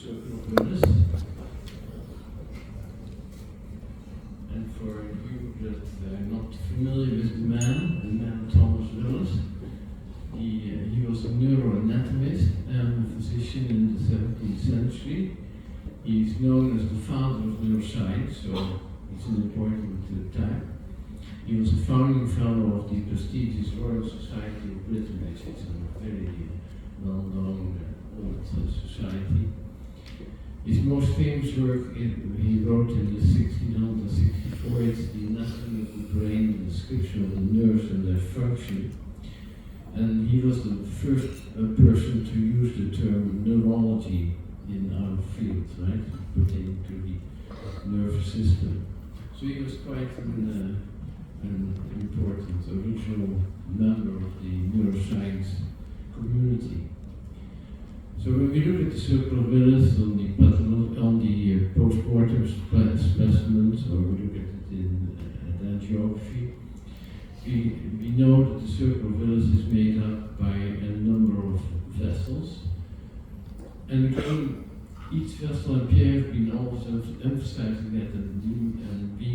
circle of Willis. And for you that are not familiar with the man Thomas Willis, he was a neuroanatomist and a physician in the 17th century. He's known as the father of neuroscience, so he's an important type. He was a founding fellow of the prestigious Royal Society of Britain, which is a very well-known old society. His most famous work he wrote in the 1664, it's The Anatomy of the Brain, the description of the nerves and their function. And he was the first person to use the term neurology in our field, right? Pertaining to the nervous system. So he was quite an important original member of the neuroscience community. So when we look at the circle of Willis on the post-mortem specimens, or we look at it in angiography, we know that the circle of Willis is made up by a number of vessels. And again, each vessel, and Pierre has been always emphasizing that, and we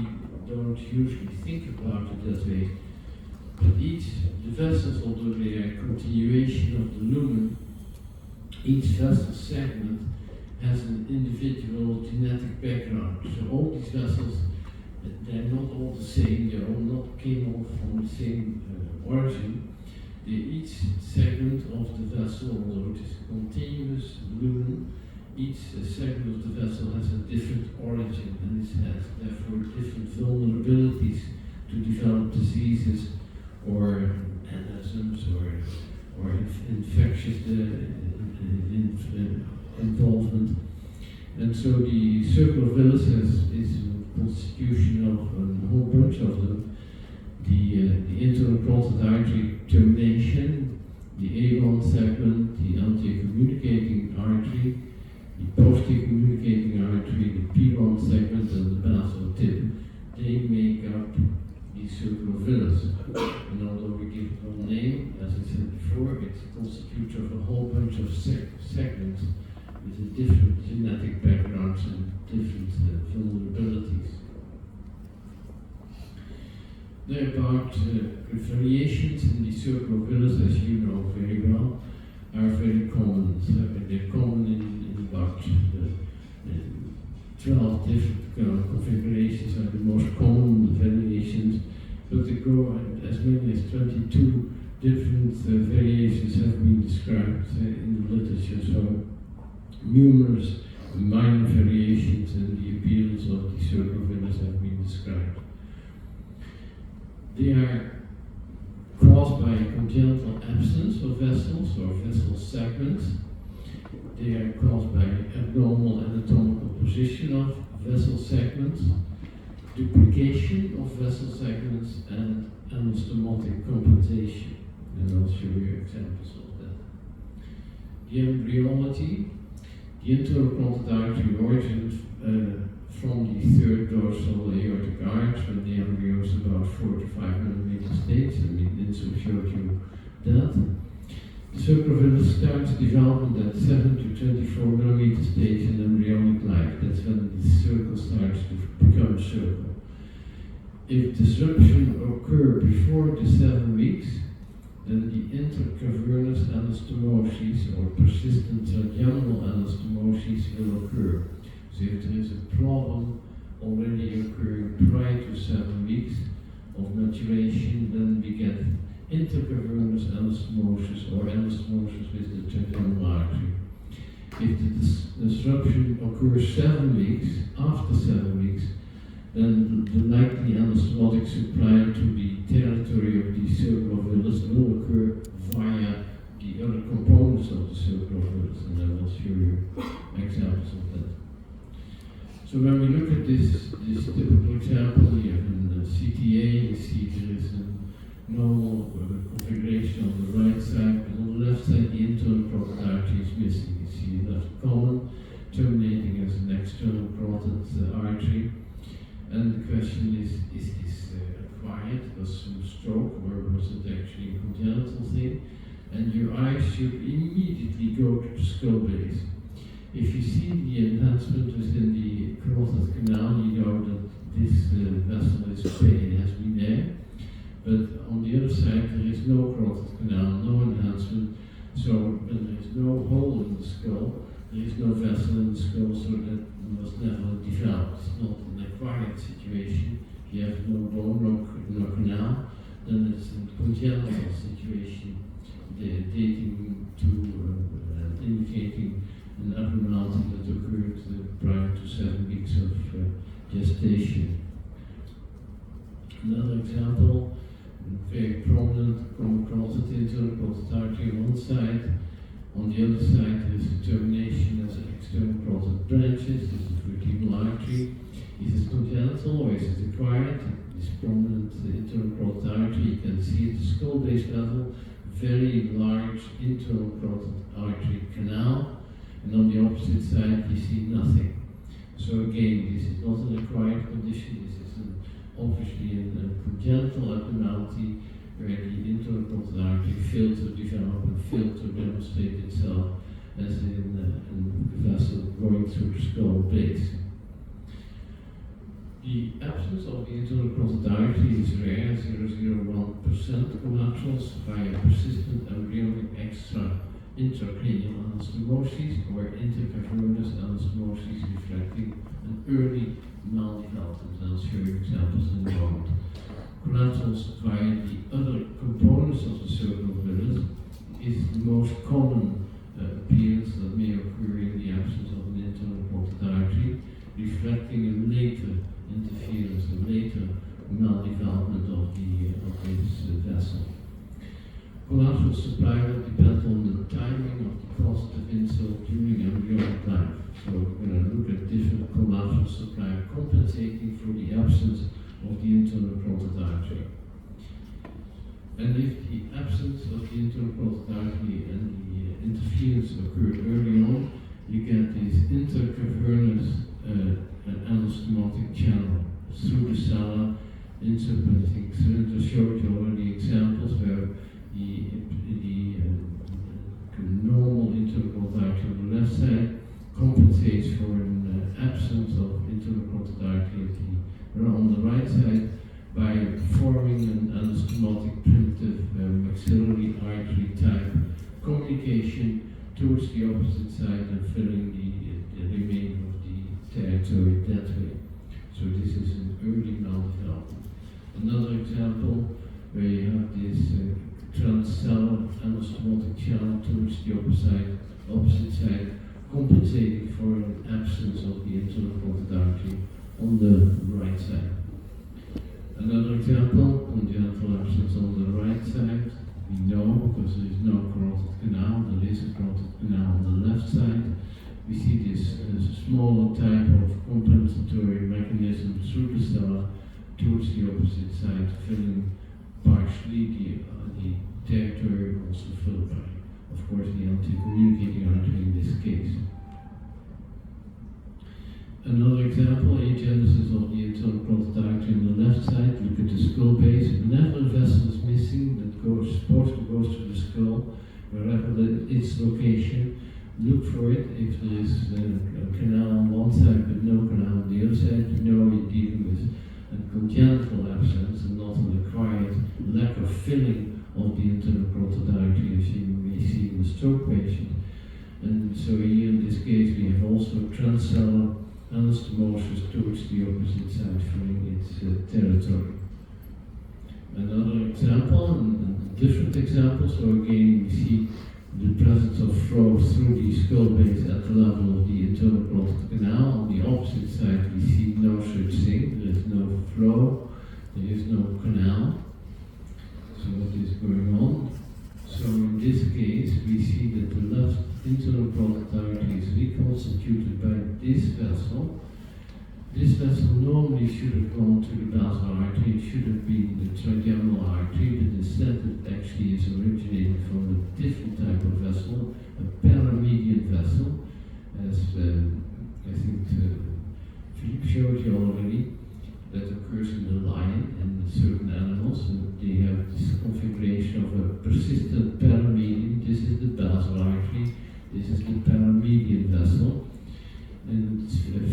don't usually think about it that way, but the vessels, although they are a continuation of the lumen, each vessel segment has an individual genetic background. So all these vessels, they're not all the same, came all from the same origin. Each segment of the vessel, although it is a continuous lumen, each segment of the vessel has a different origin, and it has therefore different vulnerabilities to develop diseases or aneurysms or infectious involvement. And so the circle of Willis is a constitution of a whole bunch of them. The internal carotid artery termination, the A1 segment, the anterior communicating artery, the posterior communicating artery, the P1 segment, and the basal tip, they make up the circle of Willis. And although we give it one name, as I said before, it's constitutes of a whole bunch of segments with different genetic backgrounds and different vulnerabilities. There are about variations in the circle of Willis, as you know very well, are very common. So they're common in about 12 different configurations are the most common variations, but they go as many as 22 different variations have been described in the literature. So numerous minor variations in the appearance of the circle of Willis have been described. They are caused by congenital absence of vessels or vessel segments. They are caused by abnormal anatomical position of vessel segments, duplication of vessel segments, and anastomotic compensation. And I'll show you examples of that. The embryology, the internal carotid artery origins from the third dorsal aortic arch when the embryo is about 4 to 5 millimeter stage, and Lindsay showed you that. The circle of Willis starts development at 7 to 24 millimeter stage in embryonic life. That's when the circle starts to become a circle. If disruption occurs before the 7 weeks, then the intercavernous anastomosis or persistent trigeminal anastomosis will occur. So if there is a problem already occurring prior to 7 weeks of maturation, then we get intercavernous anastomosis or anastomosis with the trigeminal artery. If the disruption occurs 7 weeks, after 7 weeks, then the likely anastomotic supply to the territory of the circle of Willis will occur via the other components of the circle of Willis, and I will show you examples of that. So when we look at this typical example here in the CTA, you see there is a normal configuration on the right side, but on the left side the internal carotid artery is missing. You see a left column terminating as an external carotid artery. And the question is this acquired? Was it a stroke or was it actually a congenital thing? And your eyes should immediately go to the skull base. If you see the enhancement within the carotid canal, you know that this vessel is pain, has been there. But on the other side, there is no carotid canal, no enhancement. So when there is no hole in the skull, there is no vessel in the skull, so that was never developed. It's not an acquired situation. If you have no bone, no canal, then it's a congenital situation, dating to indicating an abnormality that occurred prior to 7 weeks of gestation. Another example, very prominent carotid internal carotid artery on one side. On the other side, there is a termination as external carotid branches. This is vertebral artery. Is it congenital or is it acquired? This prominent internal carotid artery, you can see at the skull base level, very large internal carotid artery canal, and on the opposite side you see nothing. So again, this is not an acquired condition, this is obviously a congenital abnormality where the internal carotid artery failed to develop and failed to demonstrate itself as in a vessel going through the skull base. The absence of the internal carotid artery is rare, 0.001% collaterals via persistent embryonic extra intracranial anastomosis or intercavernous anastomosis reflecting an early maldevelopment. I'll show you examples in a moment. Collaterals via the other components of the circle of Willis is the most common appearance that may occur in the absence of an internal carotid artery, reflecting a later interference, a later maldevelopment of this vessel. Collateral supply will depend on the timing of the causative insult during embryonic life. So we're going to look at different collateral supply compensating for the absence of the internal carotid artery. And if the absence of the internal carotid artery and the interference occurred early on, you get this intercavernous anastomotic channel through the sala, insupplementing cylinder. Showed you already examples where the normal internal carotid artery on the left side compensates for an absence of internal carotid artery on the right side by forming an anastomotic primitive maxillary artery type communication towards the opposite side and filling the remainder of the territory that way. So this is an early maldevelopment. Another example where you have this transcellular anastomotic channel towards the opposite side, compensating for an absence of the internal carotid artery on the right side. Another example, congenital absence on the right side. We know because there is no carotid canal, there is a carotid canal on the left side. We see this smaller type of compensatory mechanism through the cell towards the opposite side, filling partially the territory also filled by, of course, the anti-communicating artery in this case. Another example, agenesis of the internal carotid artery on the left side. Look at the skull base. Whenever a vessel is missing that goes supposed to go through the skull, wherever its location, look for it. If there is a canal on one side but no canal on the other side, you know you're dealing with a congenital absence and not an acquired lack of filling of the internal carotid artery, as you may see in the stroke patient. And so here in this case we have also transcellular anastomosis towards the opposite side, filling its territory. Another example, and a different example, so again we see the presence of flow through the skull base at the level of the internal carotid canal. On the opposite side we see no such thing, there is no flow, there is no canal. So what is going on? So in this case we see that the left internal carotid artery is reconstituted by this vessel. This vessel normally should have gone to the basal artery, it should have been the trigeminal artery, but instead it actually is originating from a different type of vessel, a paramedian vessel, as I think Philippe showed you already, that occurs in the lion and certain animals, and they have this configuration of a persistent paramedian. This is the basal artery, this is the paramedian vessel.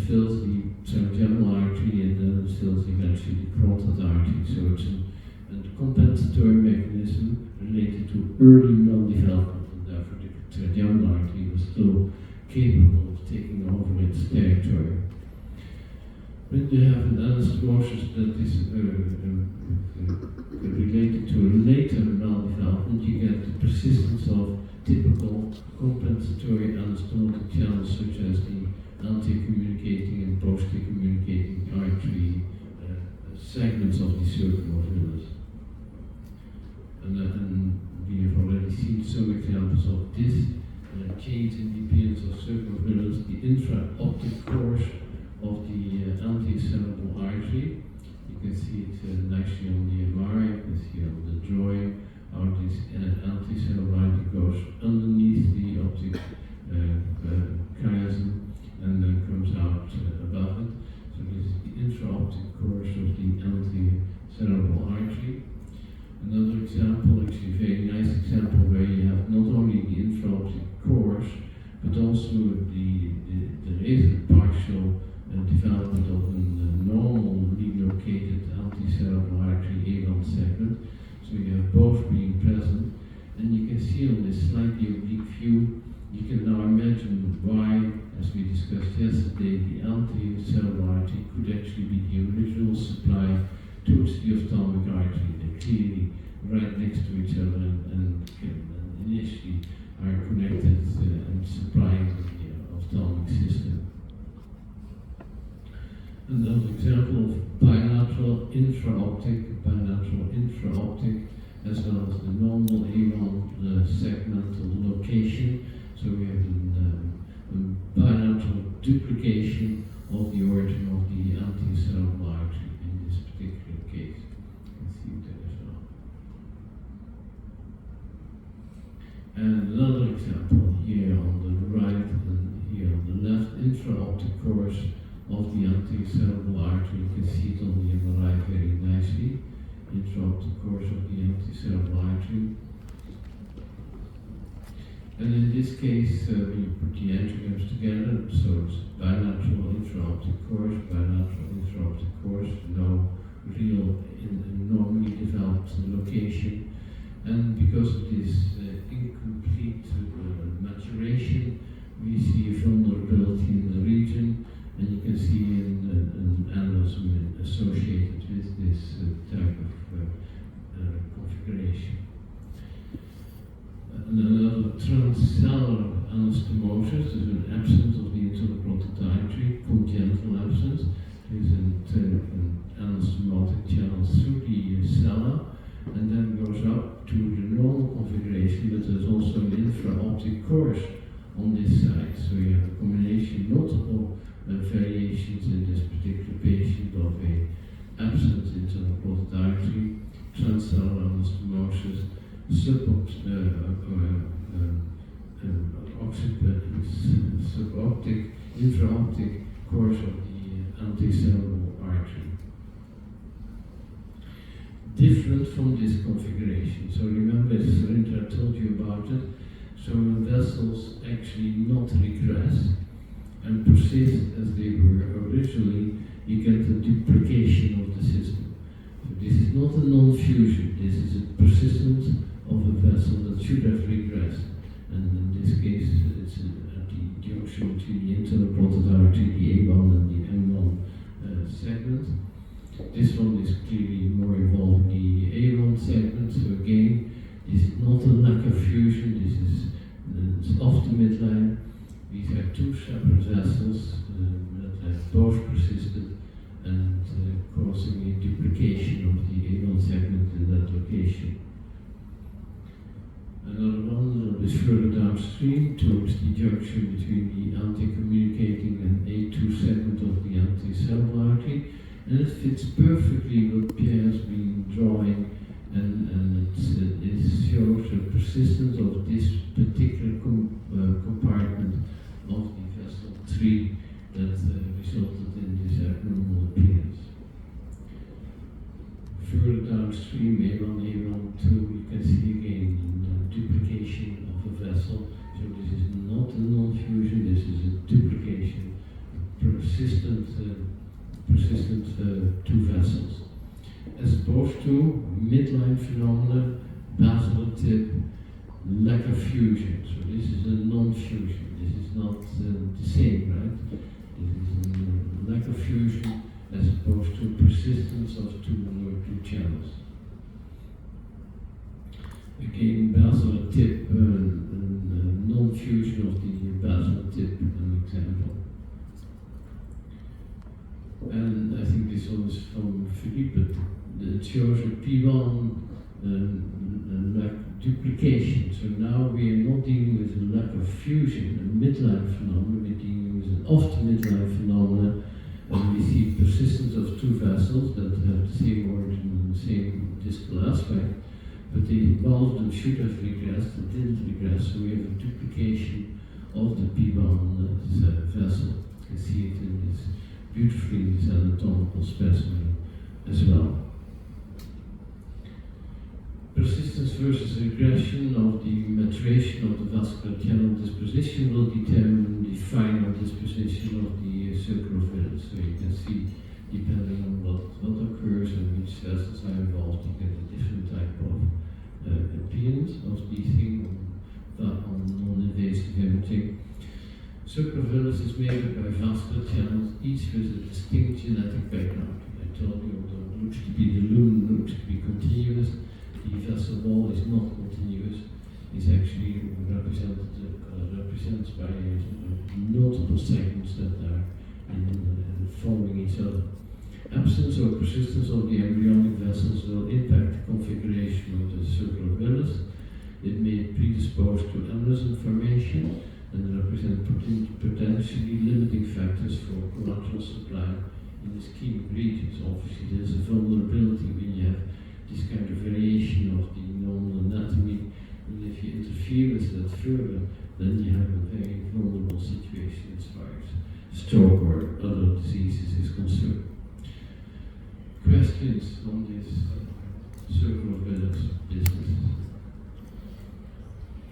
fills the trigeminal artery and then it fills eventually the carotid artery. So it's a compensatory mechanism related to early maldevelopment, and therefore the trigeminal artery was still capable of taking over its territory. When you have an anastomosis that is related to a later maldevelopment, you get the persistence of typical compensatory anastomotic channels such as the anti-communicating and post-communicating artery segments of the circle of Willis. And we have already seen some examples of this change in the appearance of circle of Willis, the intra-optic course of the anti-cerebral artery. You can see it nicely on the MRI, you can see on the drawing how this anti-cerebral artery goes underneath the optic chiasm and then comes out above it. So this is the intra-optic course of the anti-cerebral artery. Another example, actually a very nice example, where you have not only the intra-optic course, but also there is a partial development of a normally located anti-cerebral artery A1 segment. So you have both being present, and you can see on this slightly oblique view, you can now imagine why, as we discussed yesterday, the anti-cerebral artery could actually be the original supply towards the ophthalmic artery. They're clearly right next to each other and initially are connected and supplying the ophthalmic system. Another example of bilateral intraoptic, as well as the normal A1 segmental location. So we have a bilateral duplication of the origin of the anti-cerebral artery in this particular case. You can see it there as well. And another example here on the right and here on the left, intraoptic course of the anti-cerebral artery. You can see it on the MRI very nicely. Intraoptic course of the anti-cerebral artery. And in this case, when you put the angiograms together, so it's bilateral intraoptic course, no real normally developed location. And because of this incomplete maturation, we see a vulnerability in the region, and you can see an aneurysm associated with this type of configuration. And another transcellular anastomosis is an absence of the internal carotid artery, congenital absence. There is an anastomotic channel through the cella, and then goes up to the normal configuration, but there's also an intraoptic course on this side. So you have a combination, multiple variations in this particular patient of a absent internal carotid artery, transcellular anastomosis, suboptic, intraoptic course of the anti-cerebral artery. Different from this configuration. So remember, as I told you about it, so when vessels actually not regress and persist as they were originally, you get a duplication of the system. So this is not a non-fusion, this is a persistence of a vessel that should have regressed. And in this case, it's at the junction between the internal carotid artery, the A1 and the M1 segment. This one is clearly more involved in the A1 segment, so again, this is not a lack of fusion, this is off the midline. These are two separate vessels that have both persisted and causing a duplication of the A1 segment in that location. Another one a little bit further downstream towards the junction between the anti-communicating and A2 segment of the anti-cerebral artery, and it fits perfectly what Pierre has been drawing, and it shows the persistence of this particular compartment of the vessel 3 that resulted in this abnormal appearance. Further downstream, A1, 2, you can see again the duplication of a vessel. So this is not a non-fusion, this is a duplication, a persistent two vessels, as opposed to midline phenomena, basilar tip, lack of fusion. So this is a non-fusion. This is not the same, right? This is a lack of fusion as opposed to persistence of two channels. Again, basilar tip and non-fusion of the basilar tip, an example. And I think this one is from Philippe. It shows a P1 lack duplication. So now we are not dealing with a lack of fusion, a midline phenomenon, we're dealing with an off-the-midline phenomenon, and we see persistence of two vessels that have the same origin and the same distal aspect, but one of them should have regressed, it didn't regress, so we have a duplication of the P1 vessel. You can see it in this beautifully in this anatomical specimen as well. Persistence versus regression of the maturation of the vascular channel disposition will determine the final disposition of the circle of Willis. So you can see, depending on what occurs and which vessels are involved, you get a different type of appearance of the thing on non-invasive imaging. Circle of Willis is made up by vascular channels, each with a distinct genetic background. I told you, although it looks to be the lumen looks to be continuous, the vessel wall is not continuous. It's actually represented by multiple segments that are following each other. Absence or persistence of the embryonic vessels will impact the configuration of the circle of Willis. It may predispose to aneurysm formation and represent potentially limiting factors for collateral supply in the ischemic regions. Obviously, there's a vulnerability when you have this kind of variation of the normal anatomy, and if you interfere with that further, then you have a very vulnerable situation as far as stroke or other diseases is concerned. Questions on this circle of Willis business?